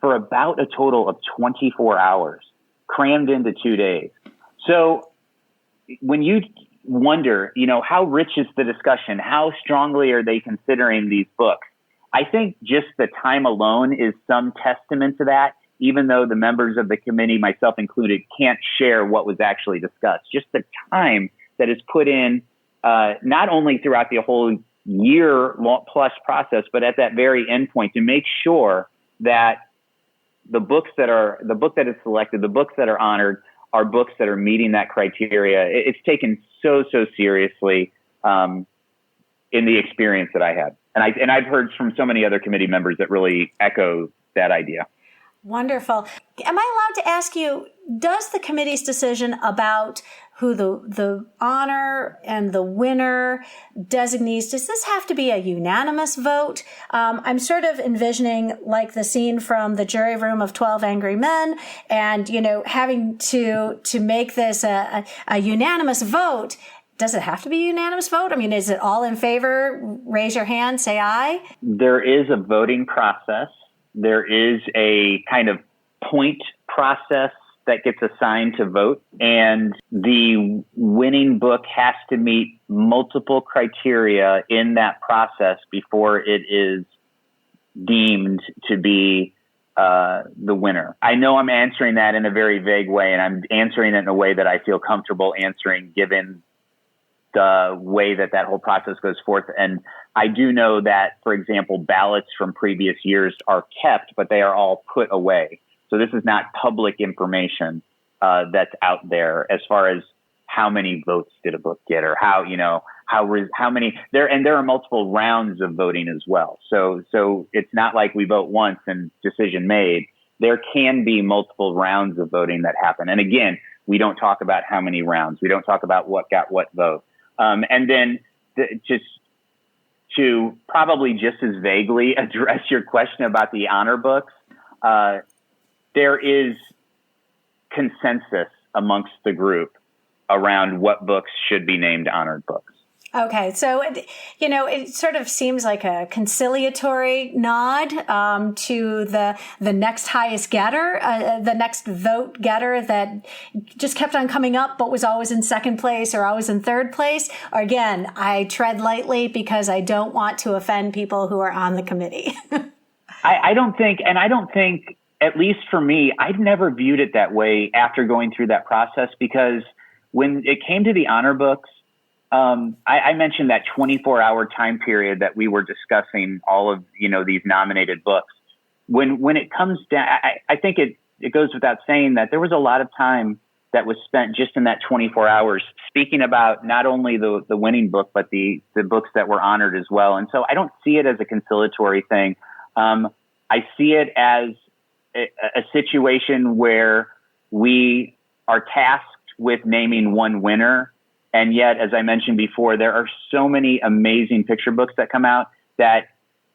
for about a total of 24 hours, crammed into 2 days. So when you wonder, how rich is the discussion? How strongly are they considering these books? I think just the time alone is some testament to that, even though the members of the committee, myself included, can't share what was actually discussed. Just the time that is put in, not only throughout the whole year plus process, but at that very end point to make sure that the book that is selected, the books that are honored, are books that are meeting that criteria. It's taken so seriously in the experience that I had. And I've heard from so many other committee members that really echo that idea. Wonderful. Am I allowed to ask you, does the committee's decision about who the honor and the winner designees, does this have to be a unanimous vote? I'm sort of envisioning like the scene from the jury room of 12 Angry Men and, having to make this a unanimous vote. Does it have to be a unanimous vote? I mean, is it all in favor? Raise your hand, say aye. There is a voting process. There is a kind of point process that gets assigned to vote, and the winning book has to meet multiple criteria in that process before it is deemed to be the winner? I know I'm answering that in a very vague way, and I'm answering it in a way that I feel comfortable answering given the way that whole process goes forth. And I do know that, for example, ballots from previous years are kept, but they are all put away. So this is not public information that's out there as far as how many votes did a book get, or how many there. And there are multiple rounds of voting as well. So it's not like we vote once and decision made. There can be multiple rounds of voting that happen. And again, we don't talk about how many rounds. We don't talk about what got what vote. And then just to probably just as vaguely address your question about the honor books, there is consensus amongst the group around what books should be named honored books. Okay, so, it sort of seems like a conciliatory nod to the next highest getter, the next vote getter that just kept on coming up but was always in second place or always in third place. Or again, I tread lightly because I don't want to offend people who are on the committee. I don't think, at least for me, I've never viewed it that way after going through that process, because when it came to the honor books, I mentioned that 24-hour time period that we were discussing all of, these nominated books. When it comes down, I think it goes without saying that there was a lot of time that was spent just in that 24 hours speaking about not only the winning book, but the books that were honored as well. And so I don't see it as a conciliatory thing. I see it as a situation where we are tasked with naming one winner. And yet, as I mentioned before, there are so many amazing picture books that come out that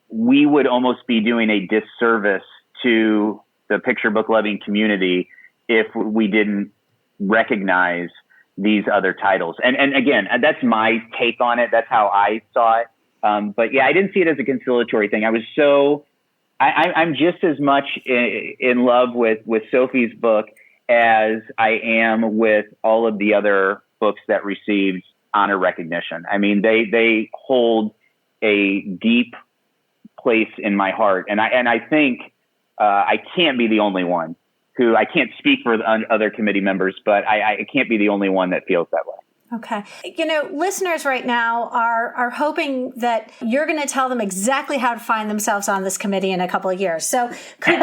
we would almost be doing a disservice to the picture book loving community if we didn't recognize these other titles. And again, that's my take on it. That's how I saw it. But yeah, I didn't see it as a conciliatory thing. I'm just as much in love with Sophie's book as I am with all of the other books that received honor recognition. I mean, they hold a deep place in my heart. And I think I can't be the only one who, I can't speak for other committee members, but I can't be the only one that feels that way. Okay. Listeners right now are hoping that you're going to tell them exactly how to find themselves on this committee in a couple of years. So could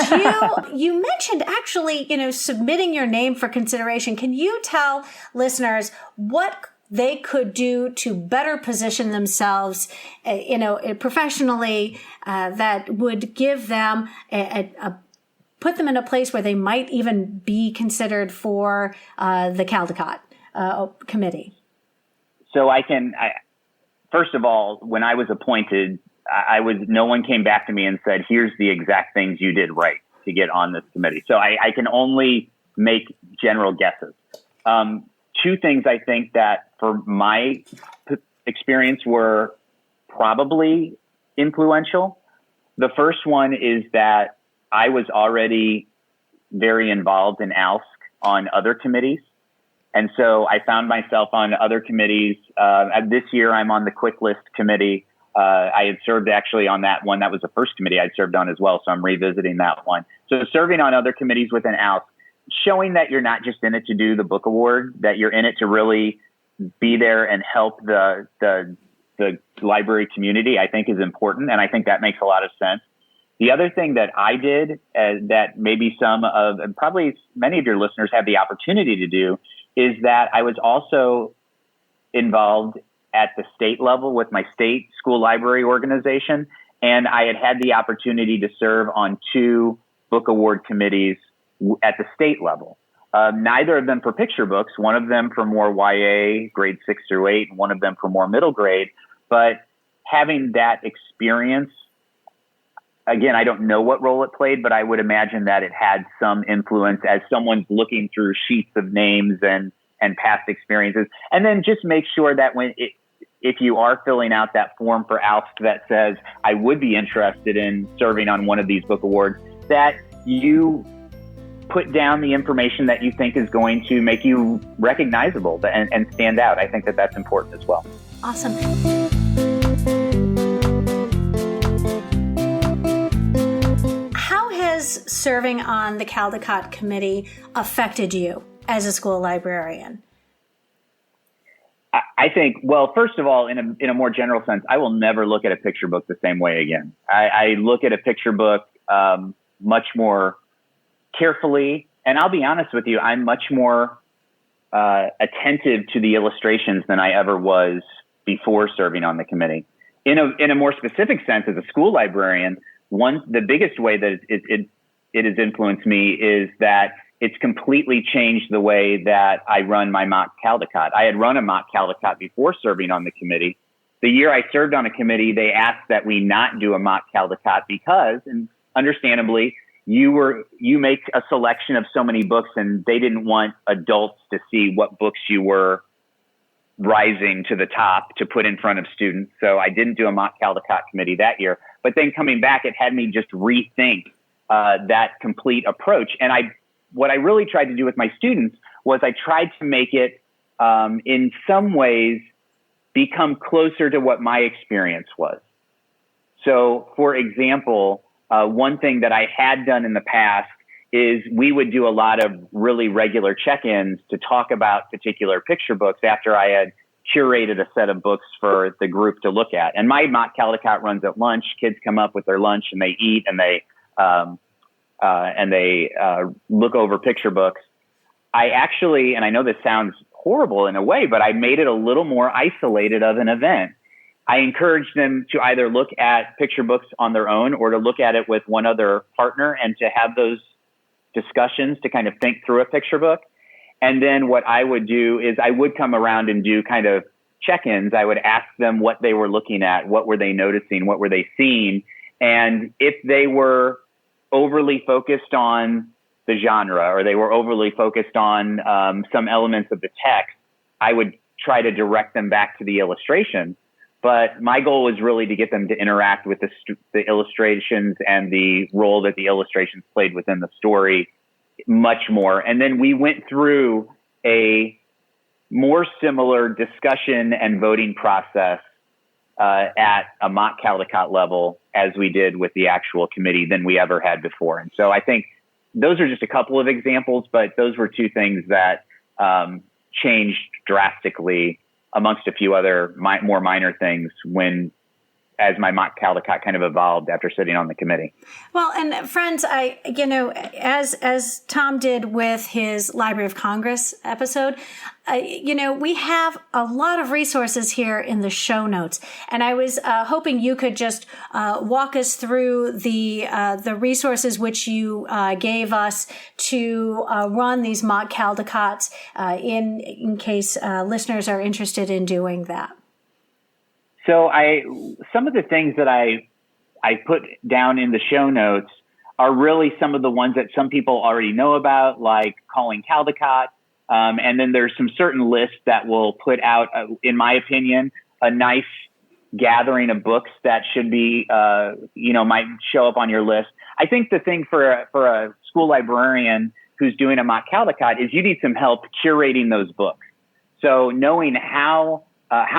you mentioned actually, submitting your name for consideration. Can you tell listeners what they could do to better position themselves, professionally, that would give them put them in a place where they might even be considered for the Caldecott committee? So first of all, when I was appointed, no one came back to me and said, here's the exact things you did right to get on this committee. So I can only make general guesses. Two things I think that for my experience were probably influential. The first one is that I was already very involved in ALSC on other committees. And so I found myself on other committees. This year, I'm on the Quick List committee. I had served actually on that one. That was the first committee I'd served on as well. So I'm revisiting that one. So serving on other committees within ALSC, showing that you're not just in it to do the book award, that you're in it to really be there and help the library community, I think is important. And I think that makes a lot of sense. The other thing that I did that maybe and probably many of your listeners have the opportunity to do is that I was also involved at the state level with my state school library organization. And I had the opportunity to serve on 2 book award committees at the state level. Neither of them for picture books, one of them for more YA, grade 6 through 8, and one of them for more middle grade. But having that experience, again, I don't know what role it played, but I would imagine that it had some influence as someone's looking through sheets of names and past experiences. And then just make sure that if you are filling out that form for ALSC that says, I would be interested in serving on one of these book awards, that you put down the information that you think is going to make you recognizable and stand out. I think that that's important as well. Awesome. has serving on the Caldecott committee affected you as a school librarian? I think, well, first of all, in a more general sense, I will never look at a picture book the same way again. I look at a picture book much more carefully, and I'll be honest with you, I'm much more attentive to the illustrations than I ever was before serving on the committee. In a more specific sense, as a school librarian, the biggest way that it has influenced me is that it's completely changed the way that I run my Mock Caldecott. I had run a Mock Caldecott before serving on the committee. The year I served on a committee, they asked that we not do a Mock Caldecott because, and understandably, you make a selection of so many books, and they didn't want adults to see what books you were rising to the top to put in front of students. So I didn't do a Mock Caldecott committee that year. But then coming back, it had me just rethink that complete approach. And what I really tried to do with my students was I tried to make it, in some ways, become closer to what my experience was. So, for example, one thing that I had done in the past is we would do a lot of really regular check-ins to talk about particular picture books after I had curated a set of books for the group to look at. And my Mock Caldecott runs at lunch. Kids come up with their lunch and they eat and they look over picture books. I actually, and I know this sounds horrible in a way, but I made it a little more isolated of an event. I encouraged them to either look at picture books on their own or to look at it with one other partner and to have those discussions to kind of think through a picture book. And then what I would do is I would come around and do kind of check-ins. I would ask them what they were looking at, what were they noticing, what were they seeing. And if they were overly focused on the genre or they were overly focused on some elements of the text, I would try to direct them back to the illustration. But my goal was really to get them to interact with the illustrations and the role that the illustrations played within the story much more. And then we went through a more similar discussion and voting process at a Mock Caldecott level as we did with the actual committee than we ever had before. And so I think those are just a couple of examples, but those were two things that changed drastically amongst a few other more minor things as my Mock Caldecott kind of evolved after sitting on the committee. Well, and friends, as Tom did with his Library of Congress episode, we have a lot of resources here in the show notes, and I was hoping you could just walk us through the resources which you gave us to run these Mock Caldecotts in case listeners are interested in doing that. So some of the things that I put down in the show notes are really some of the ones that some people already know about, like calling Caldecott. And then there's some certain lists that will put out, in my opinion, a nice gathering of books that should be, might show up on your list. I think the thing for a school librarian who's doing a Mock Caldecott is you need some help curating those books. So knowing how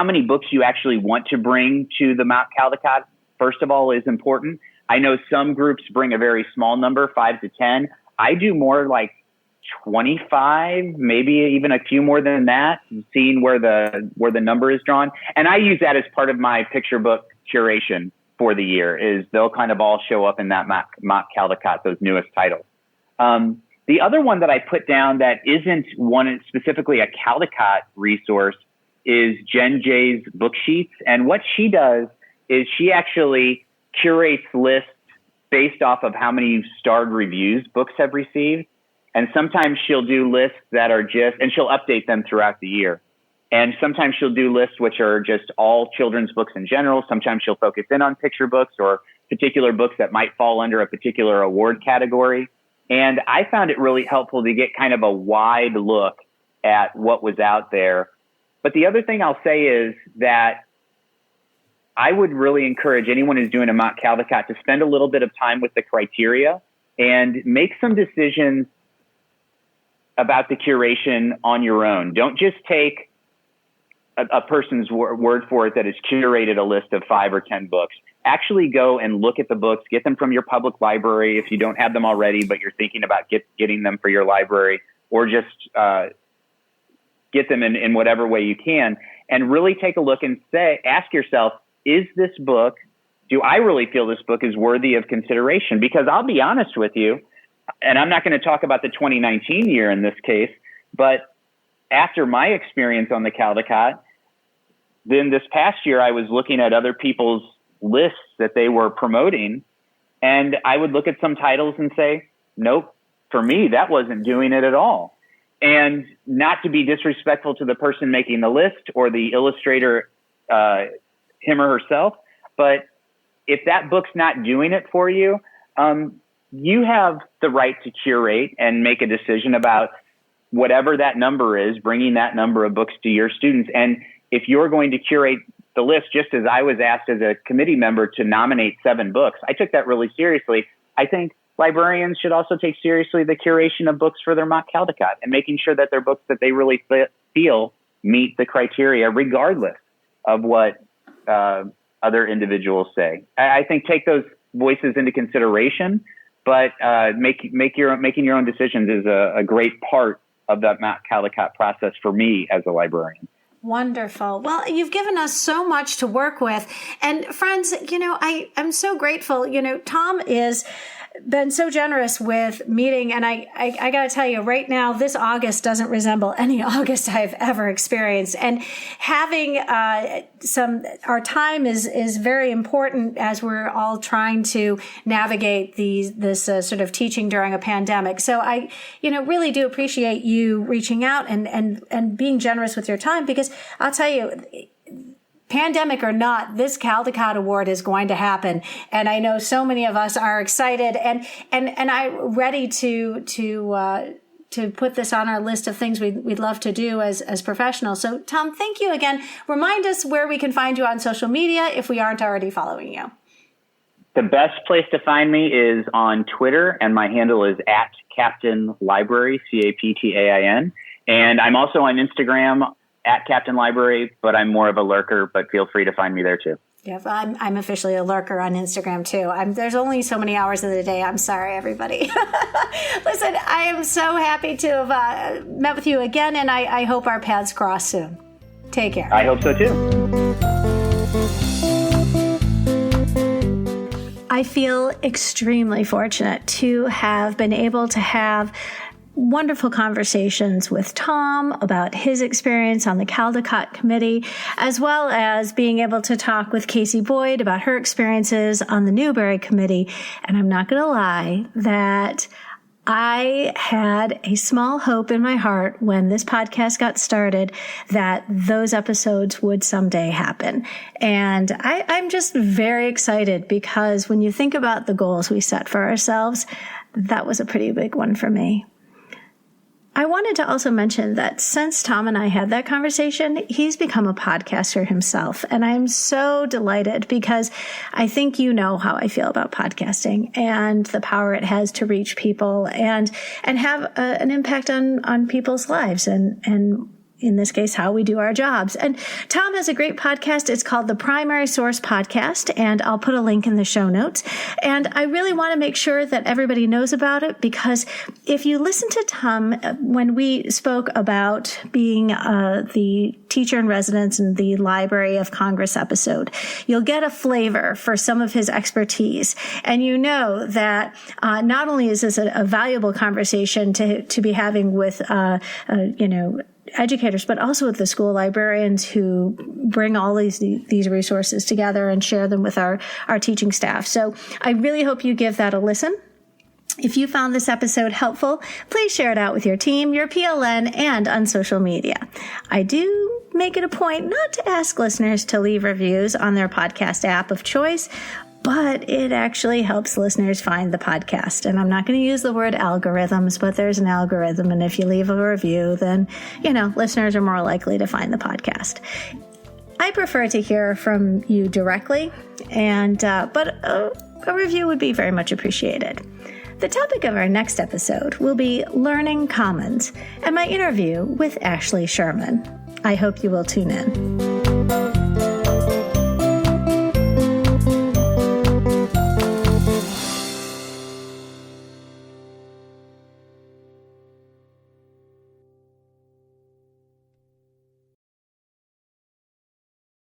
many books you actually want to bring to the Mock Caldecott, first of all, is important. I know some groups bring a very small number, 5 to 10. I do more like 25, maybe even a few more than that, seeing where the number is drawn. And I use that as part of my picture book curation for the year, is they'll kind of all show up in that Mock Caldecott, those newest titles. The other one that I put down that isn't one specifically a Caldecott resource is Jen Jay's book sheets. And what she does is she actually curates lists based off of how many starred reviews books have received. And sometimes she'll do lists that are and she'll update them throughout the year. And sometimes she'll do lists which are just all children's books in general. Sometimes she'll focus in on picture books or particular books that might fall under a particular award category. And I found it really helpful to get kind of a wide look at what was out there. But the other thing I'll say is that I would really encourage anyone who's doing a Mock Caldecott to spend a little bit of time with the criteria and make some decisions about the curation on your own. Don't just take a person's word for it that has curated a list of 5 or 10 books. actually go and look at the books, get them from your public library if you don't have them already, but you're thinking about getting them for your library, or just get them in whatever way you can, and really take a look and ask yourself, do I really feel this book is worthy of consideration? Because I'll be honest with you, and I'm not going to talk about the 2019 year in this case, but after my experience on the Caldecott, then this past year I was looking at other people's lists that they were promoting, and I would look at some titles and say, nope, for me, that wasn't doing it at all. And not to be disrespectful to the person making the list or the illustrator, him or herself, but if that book's not doing it for you, you have the right to curate and make a decision about whatever that number is, bringing that number of books to your students. And if you're going to curate the list, just as I was asked as a committee member to nominate 7 books, I took that really seriously. I think librarians should also take seriously the curation of books for their Mock Caldecott and making sure that they're books that they really feel meet the criteria, regardless of what other individuals say. I think take those voices into consideration, but making your own decisions is a great part of that Mock Caldecott process for me as a librarian. Wonderful. Well, you've given us so much to work with. And friends, I'm so grateful. Tom is been so generous with meeting. And I got to tell you right now, this August doesn't resemble any August I've ever experienced. And having our time is very important as we're all trying to navigate this sort of teaching during a pandemic. So I, really do appreciate you reaching out and being generous with your time, because I'll tell you, pandemic or not, this Caldecott Award is going to happen. And I know so many of us are excited and I'm ready to put this on our list of things we'd love to do as professionals. So Tom, thank you again. Remind us where we can find you on social media if we aren't already following you. The best place to find me is on Twitter, and my handle is @CaptainLibrary, CaptainLibrary. And I'm also on Instagram @CaptainLibrary, but I'm more of a lurker, but feel free to find me there too. Yeah, I'm officially a lurker on Instagram too. There's only so many hours of the day. I'm sorry, everybody. Listen, I am so happy to have met with you again, and I hope our paths cross soon. Take care. I hope so too. I feel extremely fortunate to have been able to have wonderful conversations with Tom about his experience on the Caldecott Committee, as well as being able to talk with Casey Boyd about her experiences on the Newberry Committee. And I'm not going to lie that I had a small hope in my heart when this podcast got started that those episodes would someday happen. And I'm just very excited, because when you think about the goals we set for ourselves, that was a pretty big one for me. I wanted to also mention that since Tom and I had that conversation, he's become a podcaster himself. And I'm so delighted, because I think you know how I feel about podcasting and the power it has to reach people and have an impact on people's lives and in this case, how we do our jobs. And Tom has a great podcast. It's called the Primary Source Podcast, and I'll put a link in the show notes. And I really want to make sure that everybody knows about it, because if you listen to Tom, when we spoke about being the teacher in residence in the Library of Congress episode, you'll get a flavor for some of his expertise. And you know that not only is this a valuable conversation to be having with, educators, but also with the school librarians who bring all these resources together and share them with our teaching staff. So I really hope you give that a listen. If you found this episode helpful, please share it out with your team, your PLN, and on social media. I do make it a point not to ask listeners to leave reviews on their podcast app of choice, but it actually helps listeners find the podcast. And I'm not going to use the word algorithms, but there's an algorithm. And if you leave a review, then, listeners are more likely to find the podcast. I prefer to hear from you directly, but a review would be very much appreciated. The topic of our next episode will be Learning Commons and my interview with Ashley Sherman. I hope you will tune in.